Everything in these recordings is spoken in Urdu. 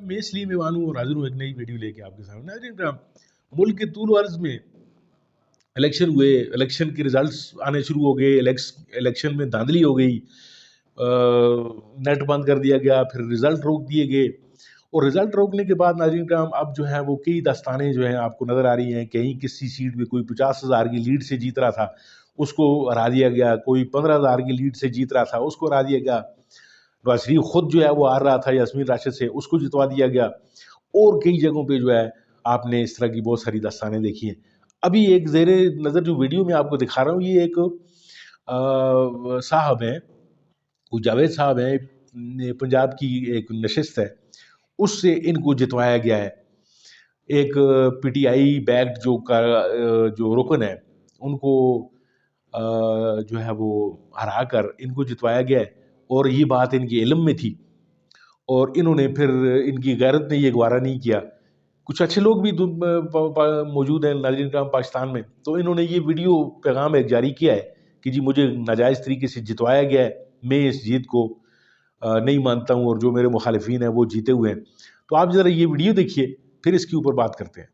میں اس لیے میوان ہوں اور حاضر ہوں ایک نئی ویڈیو لے کے آپ کے سامنے. ناظرین کرام، ملک کے طول و عرض میں الیکشن ہوئے، الیکشن کے ریزلٹس آنے شروع ہو گئے، الیکشن میں دھاندلی ہو گئی، نیٹ بند کر دیا گیا، پھر رزلٹ روک دیے گئے. اور رزلٹ روکنے کے بعد ناظرین کرام اب جو ہے وہ کئی داستانیں جو ہیں آپ کو نظر آ رہی ہیں. کہیں کسی سیٹ پہ کوئی 50,000 کی لیڈ سے جیت رہا تھا، اس کو ہرا دیا گیا. کوئی 15,000 کی لیڈ سے جیت رہا تھا، اس کو ہرا دیا گیا. نواز شریف خود جو ہے وہ ہار رہا تھا یاسمین راشد سے، اس کو جتوا دیا گیا. اور کئی جگہوں پہ جو ہے آپ نے اس طرح کی بہت ساری داستانیں دیکھی ہیں. ابھی ایک زیر نظر جو ویڈیو میں آپ کو دکھا رہا ہوں، یہ ایک صاحب ہیں، وہ جاوید صاحب ہیں، پنجاب کی ایک نشست ہے، اس سے ان کو جتوایا گیا ہے. ایک پی ٹی آئی بیکڈ جو رکن ہے، ان کو جو ہے وہ ہرا کر ان کو جتوایا گیا ہے. اور یہ بات ان کے علم میں تھی، اور انہوں نے پھر ان کی غیرت نے یہ گوارا نہیں کیا. کچھ اچھے لوگ بھی موجود ہیں ناظرین کرام پاکستان میں، تو انہوں نے یہ ویڈیو پیغام ایک جاری کیا ہے کہ جی مجھے ناجائز طریقے سے جتوایا گیا ہے، میں اس جیت کو نہیں مانتا ہوں، اور جو میرے مخالفین ہیں وہ جیتے ہوئے ہیں. تو آپ ذرا یہ ویڈیو دیکھیے، پھر اس کے اوپر بات کرتے ہیں.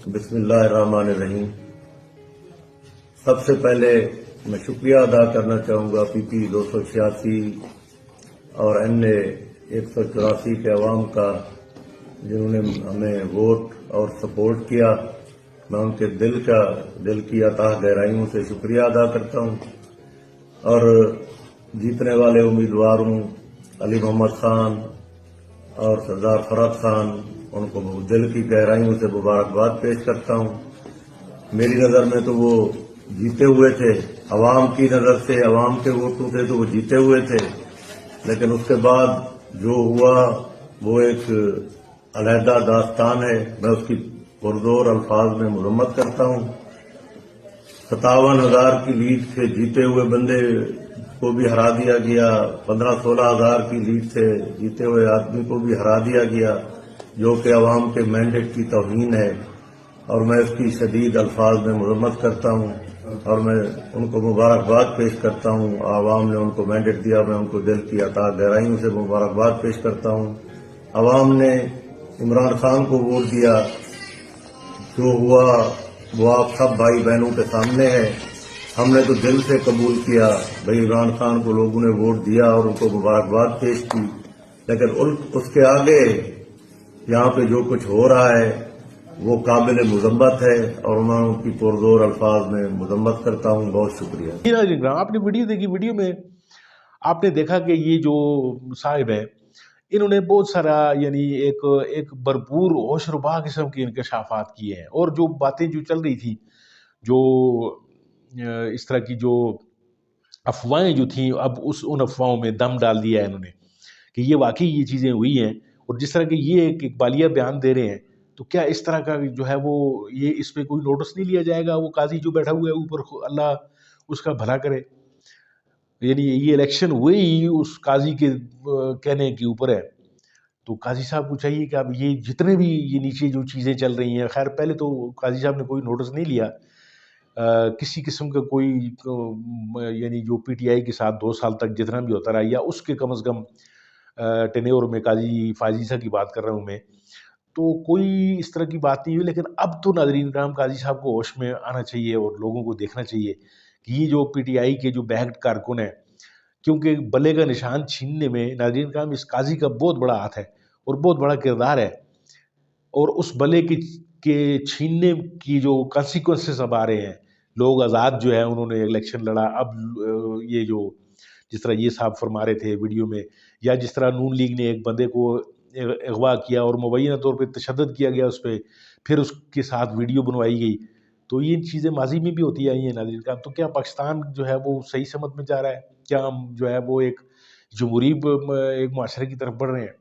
بسم اللہ الرحمن الرحیم. سب سے پہلے میں شکریہ ادا کرنا چاہوں گا پی پی 286 اور این اے 184 کے عوام کا، جنہوں نے ہمیں ووٹ اور سپورٹ کیا. میں ان کے دل کی عطا گہرائیوں سے شکریہ ادا کرتا ہوں. اور جیتنے والے امیدواروں علی محمد خان اور سردار فرحت خان، ان کو دل کی گہرائیوں سے مبارکباد پیش کرتا ہوں. میری نظر میں تو وہ جیتے ہوئے تھے، عوام کی نظر سے، عوام کے ووٹوں سے تو وہ جیتے ہوئے تھے، لیکن اس کے بعد جو ہوا وہ ایک علیحدہ داستان ہے. میں اس کی پرزور الفاظ میں مذمت کرتا ہوں. 57,000 کی لیڈ سے جیتے ہوئے بندے کو بھی ہرا دیا گیا، 15-16 ہزار کی لیڈ سے جیتے ہوئے آدمی کو بھی ہرا دیا گیا، جو کہ عوام کے مینڈیٹ کی توہین ہے. اور میں اس کی شدید الفاظ میں مذمت کرتا ہوں، اور میں ان کو مبارکباد پیش کرتا ہوں. عوام نے ان کو مینڈیٹ دیا، میں ان کو دل کی عطا گہرائیوں سے مبارکباد پیش کرتا ہوں. عوام نے عمران خان کو ووٹ دیا، جو ہوا وہ آپ سب بھائی بہنوں کے سامنے ہے. ہم نے تو دل سے قبول کیا، بھائی عمران خان کو لوگوں نے ووٹ دیا اور ان کو مبارکباد پیش کی، لیکن اس کے آگے یہاں پہ جو کچھ ہو رہا ہے وہ قابل مذمت ہے، اور میں ان کی پرزور الفاظ میں مذمت کرتا ہوں. بہت شکریہ. آپ نے ویڈیو دیکھی، ویڈیو میں آپ نے دیکھا کہ یہ جو صاحب ہے، انہوں نے بہت سارا یعنی ایک بھرپور ہوش ربا قسم کے انکشافات کیے ہیں. اور جو باتیں جو چل رہی تھی، جو اس طرح کی جو افواہیں جو تھیں، اب ان افواہوں میں دم ڈال دیا ہے انہوں نے کہ یہ واقعی یہ چیزیں ہوئی ہیں. اور جس طرح کہ یہ ایک اقبالیہ بیان دے رہے ہیں، تو کیا اس طرح کا جو ہے وہ یہ اس پہ کوئی نوٹس نہیں لیا جائے گا؟ وہ قاضی جو بیٹھا ہوا ہے اوپر، اللہ اس کا بھلا کرے، یعنی یہ الیکشن ہوئے ہی اس قاضی کے کہنے کے اوپر ہے. تو قاضی صاحب کو چاہیے کہ اب یہ جتنے بھی یہ نیچے جو چیزیں چل رہی ہیں، خیر پہلے تو قاضی صاحب نے کوئی نوٹس نہیں لیا کسی قسم کا کوئی، یعنی جو پی ٹی آئی کے ساتھ 2 سال تک جتنا بھی ہوتا رہا، یا اس کے کم از کم ٹینیور میں، قاضی فائزیسہ کی بات کر رہا ہوں میں، تو کوئی اس طرح کی بات نہیں ہوئی. لیکن اب تو ناظرین کرام قاضی صاحب کو ہوش میں آنا چاہیے اور لوگوں کو دیکھنا چاہیے کہ یہ جو پی ٹی آئی کے جو بیکڈ کارکن ہیں، کیونکہ بلے کا نشان چھیننے میں ناظرین کرام اس قاضی کا بہت بڑا ہاتھ ہے اور بہت بڑا کردار ہے. اور اس بلے کے چھیننے کی جو کانسیکوینسز اب آ رہے ہیں، لوگ آزاد جو ہے انہوں نے الیکشن لڑا. اب یہ جو جس طرح یہ صاحب فرما رہے تھے ویڈیو میں، یا جس طرح نون لیگ نے ایک بندے کو اغوا کیا اور مبینہ طور پہ تشدد کیا گیا اس پہ، پھر اس کے ساتھ ویڈیو بنوائی گئی، تو یہ چیزیں ماضی میں بھی ہوتی آئی ہیں ناظرین کا. تو کیا پاکستان جو ہے وہ صحیح سمت میں جا رہا ہے؟ کیا ہم جو ہے وہ ایک جمہوری ایک معاشرے کی طرف بڑھ رہے ہیں؟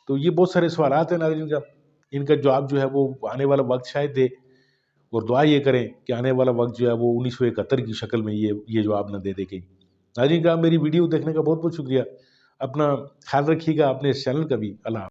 تو یہ بہت سارے سوالات ہیں ناظرین کا، ان کا جواب جو ہے وہ آنے والا وقت شاید دے. اور دعا یہ کریں کہ آنے والا وقت جو ہے وہ 1971 کی شکل میں یہ جواب نہ دے دے گئی. ناظرین کا میری ویڈیو دیکھنے کا بہت بہت شکریہ. اپنا خیال رکھیے گا، اپنے اس چینل کا بھی. اللہ